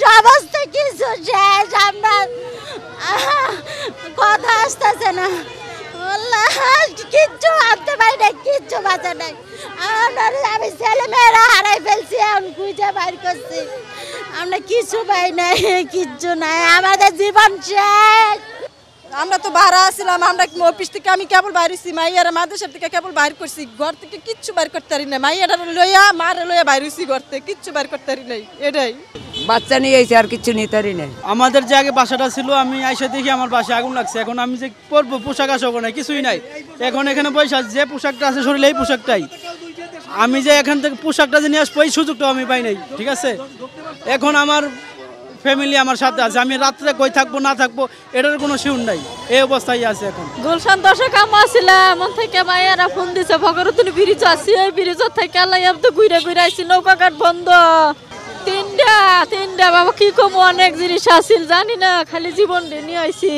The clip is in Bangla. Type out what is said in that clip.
সমস্ত কিছু শেষ, আমরা কথা আসতেছে না, কিচ্ছু আনতে পারি না, কিচ্ছু বাঁচা নাই। আমি ছেলে মেয়েরা হারাই ফেলছি, এখন খুঁজে বাইর করছি, আমরা কিছু পাই নাই, কিচ্ছু নাই, আমাদের জীবন শেষ। আমরা তো ভাড়া আসছিলাম, আমরা অফিস থেকে আমি কেবল বাইরেছি, মাইয়ারা মাদ্রাসার থেকে কেবল বাইর করছি, ঘর থেকে কিচ্ছু বাইর করতে পারি না, মাইয়ারা লইয়া মারে লইয়া বাইরেছি, ঘর থেকে কিচ্ছু বাইর করতে পারি নাই। এটাই বাচ্চা নিয়ে এসে আর কিছু নিতে পারি নাই। আমাদের যে আগে বাসাটা ছিল, আমি আইসা দেখি আমার বাসায় আগুন লাগছে। এখন আমি যে পরবো পোশাক আশাক নাই, কিছুই নাই। এখন এখানে পয়সা যে পোশাকটা আছে শরীরে এই পোশাকটাই, আমি যে এখান থেকে পোশাকটা যে নিয়ে আসবো এই সুযোগটাও আমি পাই নাই। ঠিক আছে, এখন আমার ফ্যামিলি আমার সাথে আছে, আমি রাত্রে কই থাকবো না থাকবো এটার কোনো শিউর নাই, এই অবস্থায় আছে এখন। গুলশান দর্শক আসছিলাম, এমন থেকে মায়েরা ফোন দিছে ভগরতুনি ব্রিজ আসি, এই ব্রিজ থেকে আল্লাহ তো ঘুরে ঘুরে আসছি, নৌকাঘাট বন্ধ, তিনটা বাবা কি কম, অনেক জিনিস আসিল জানি না, খালি জীবন নিয়ে আইছি।